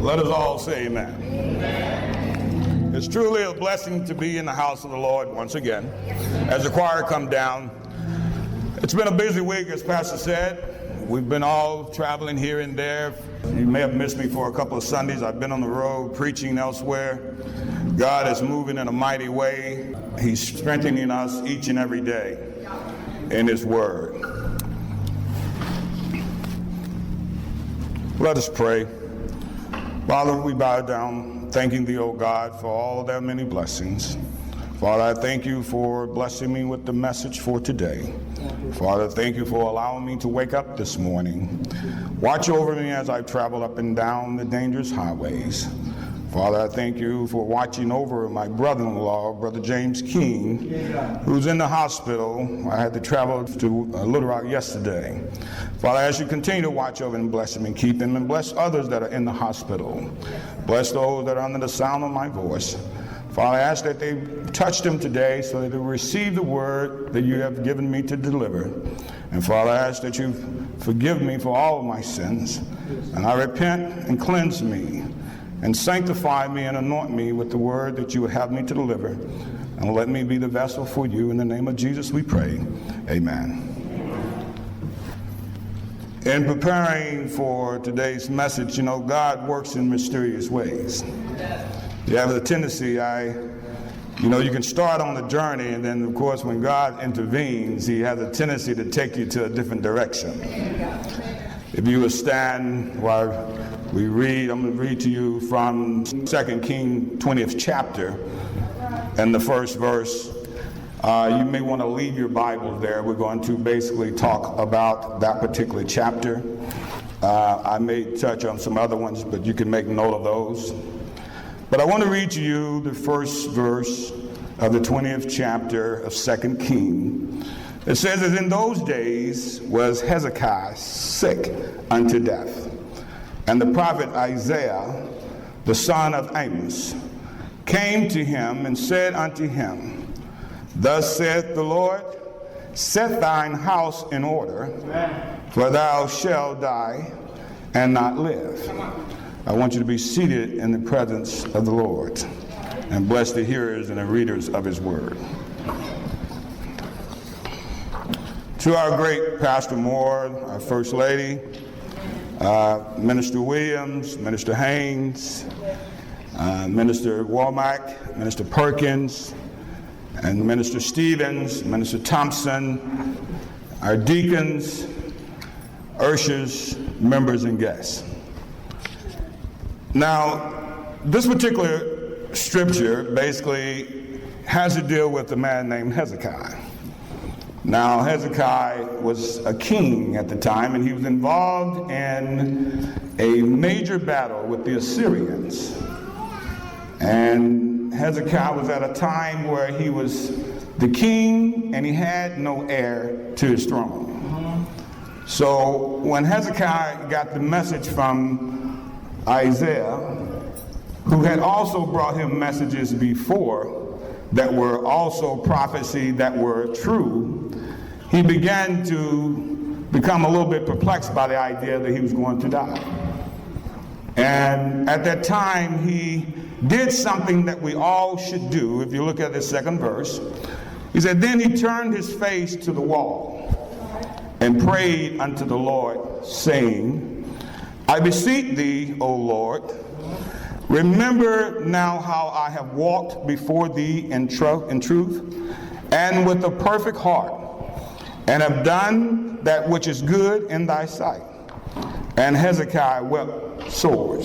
Let us all say amen. Amen. It's truly a blessing to be in the house of the Lord once again. As the choir come down, it's been a busy week, as Pastor said. We've been all traveling here and there. You may have missed me for a couple of Sundays. I've been on the road preaching elsewhere. God is moving in a mighty way. He's strengthening us each and every day in His Word. Let us pray. Father, we bow down, thanking Thee, O God, for all of Thy many blessings. Father, I thank You for blessing me with the message for today. Father, thank You for allowing me to wake up this morning. Watch over me as I travel up and down the dangerous highways. Father, I thank You for watching over my brother-in-law, Brother James King, who's in the hospital. I had to travel to Little Rock yesterday. Father, as You continue to watch over and bless him and keep him, and bless others that are in the hospital. Bless those that are under the sound of my voice. Father, I ask that they touch them today so that they will receive the word that You have given me to deliver. And Father, I ask that You forgive me for all of my sins. And I repent and cleanse me and sanctify me and anoint me with the word that You would have me to deliver. And let me be the vessel for You. In the name of Jesus we pray. Amen. In preparing for today's message, God works in mysterious ways. You have a tendency, you can start on the journey, and then, of course, when God intervenes, He has a tendency to take you to a different direction. If you would stand while we read, I'm going to read to you from 2 Kings 20th chapter and the first verse. You may want to leave your Bible there. We're going to basically talk about that particular chapter. I may touch on some other ones, but you can make note of those. But I want to read to you the first verse of the 20th chapter of 2 Kings. It says, "As in those days was Hezekiah sick unto death, and the prophet Isaiah, the son of Amos, came to him and said unto him, Thus saith the Lord, set thine house in order, for thou shalt die and not live." I want you to be seated in the presence of the Lord and bless the hearers and the readers of His word. To our great Pastor Moore, our First Lady, Minister Williams, Minister Haynes, Minister Womack, Minister Perkins, and Minister Stevens, Minister Thompson, our deacons, ushers, members, and guests. Now, this particular scripture basically has to deal with a man named Hezekiah. Now, Hezekiah was a king at the time, and he was involved in a major battle with the Assyrians. And Hezekiah was at a time where he was the king and he had no heir to his throne. So when Hezekiah got the message from Isaiah, who had also brought him messages before that were also prophecy that were true, he began to become a little bit perplexed by the idea that he was going to die. And at that time, he did something that we all should do. If you look at the second verse, he said, "Then he turned his face to the wall and prayed unto the Lord, saying, I beseech Thee, O Lord, remember now how I have walked before Thee in truth and with a perfect heart, and have done that which is good in Thy sight." And Hezekiah wept sore.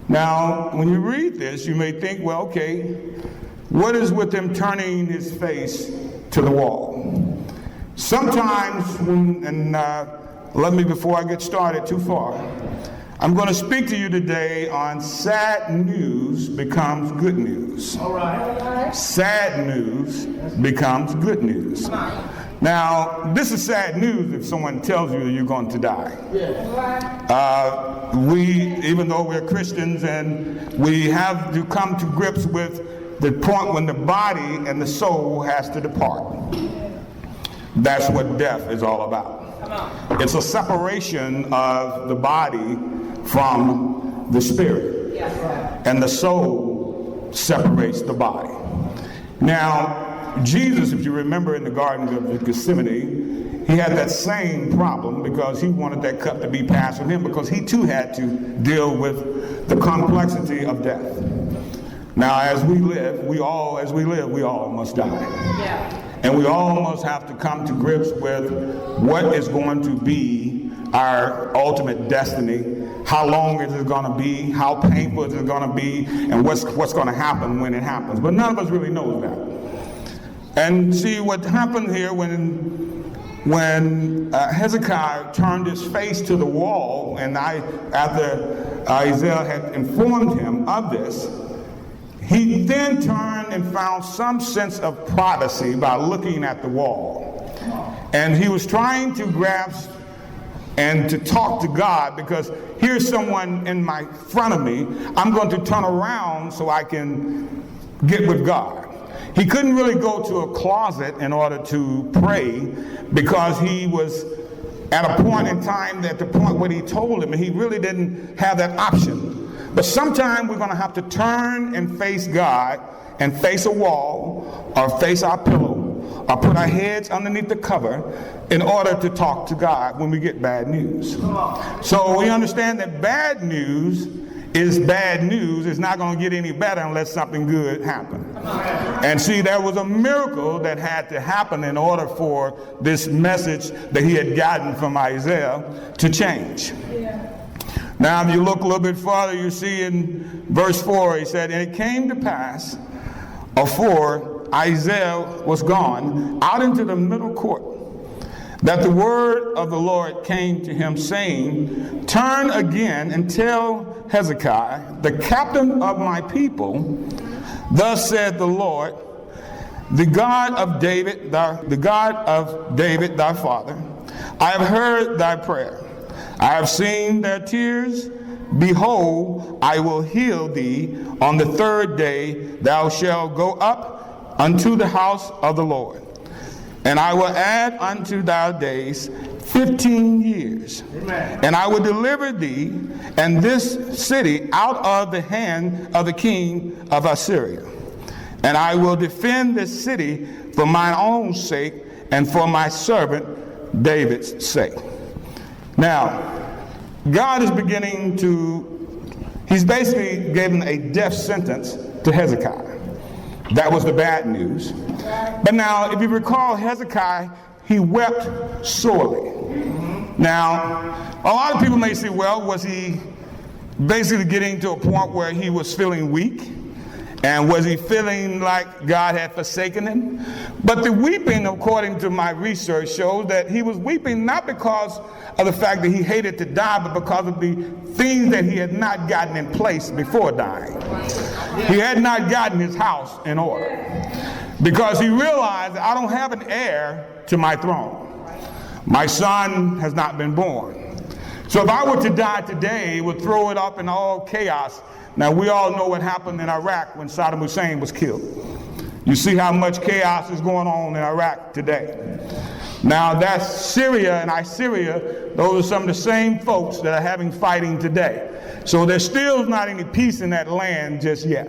Now, when you read this, you may think, well, okay, what is with him turning his face to the wall? Sometimes, let me, before I get started too far, I'm going to speak to you today on sad news becomes good news. All right. Sad news becomes good news. Now, this is sad news if someone tells you that you're going to die. Even though we're Christians, and we have to come to grips with the point when the body and the soul has to depart. That's what death is all about. It's a separation of the body from the spirit. Yes. And the soul separates the body. Now, Jesus, if you remember in the Garden of Gethsemane, he had that same problem because he wanted that cup to be passed from him because he too had to deal with the complexity of death. Now, as we live, we all must die. Yeah. And we all must have to come to grips with what is going to be our ultimate destiny. How long is it going to be? How painful is it going to be? And what's going to happen when it happens? But none of us really knows that. And see what happened here when Hezekiah turned his face to the wall, and after Isaiah had informed him of this, he then turned and found some sense of privacy by looking at the wall. And he was trying to grasp and to talk to God, because here's someone in my front of me. I'm going to turn around so I can get with God. He couldn't really go to a closet in order to pray because he was at a point in time, at the point where he told him, and he really didn't have that option. But sometime we're going to have to turn and face God and face a wall or face our pillow or put our heads underneath the cover in order to talk to God when we get bad news. So we understand that bad news is bad news. It's not going to get any better unless something good happens. And see, there was a miracle that had to happen in order for this message that he had gotten from Isaiah to change. Now, if you look a little bit farther, you see in verse 4, he said, "And it came to pass, afore Isaiah was gone out into the middle court, that the word of the Lord came to him, saying, Turn again and tell Hezekiah, the captain of my people, thus said the Lord, the God of David, thy father, I have heard thy prayer. I have seen their tears. Behold, I will heal thee. On the third day thou shalt go up unto the house of the Lord. And I will add unto thy days 15 years. Amen. And I will deliver thee and this city out of the hand of the king of Assyria. And I will defend this city for mine own sake and for my servant David's sake." Now, God is he's basically given a death sentence to Hezekiah. That was the bad news. But now, if you recall Hezekiah, he wept sorely. Now, a lot of people may say, well, was he basically getting to a point where he was feeling weak? And was he feeling like God had forsaken him? But the weeping, according to my research, shows that he was weeping not because of the fact that he hated to die, but because of the things that he had not gotten in place before dying. He had not gotten his house in order because he realized that I don't have an heir to my throne. My son has not been born. So if I were to die today, it would throw it up in all chaos. Now, we all know what happened in Iraq when Saddam Hussein was killed. You see how much chaos is going on in Iraq today. Now, that's Syria and Assyria. Those are some of the same folks that are having fighting today. So there still is not any peace in that land just yet.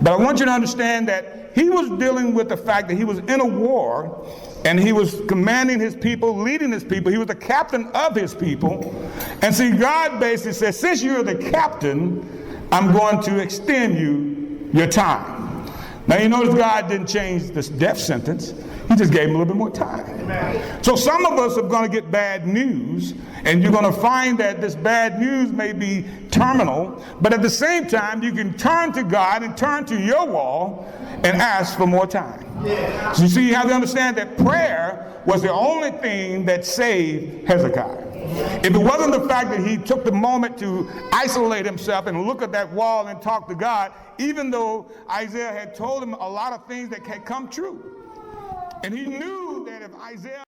But I want you to understand that he was dealing with the fact that he was in a war and he was commanding his people, leading his people. He was the captain of his people. And see, God basically says, since you're the captain, I'm going to extend your time. Now, you notice God didn't change this death sentence. He just gave him a little bit more time. Amen. So some of us are going to get bad news, and you're going to find that this bad news may be terminal, but at the same time, you can turn to God and turn to your wall and ask for more time. Yeah. So you see, you have to understand that prayer was the only thing that saved Hezekiah. If it wasn't the fact that he took the moment to isolate himself and look at that wall and talk to God, even though Isaiah had told him a lot of things that had come true. And he knew that if Isaiah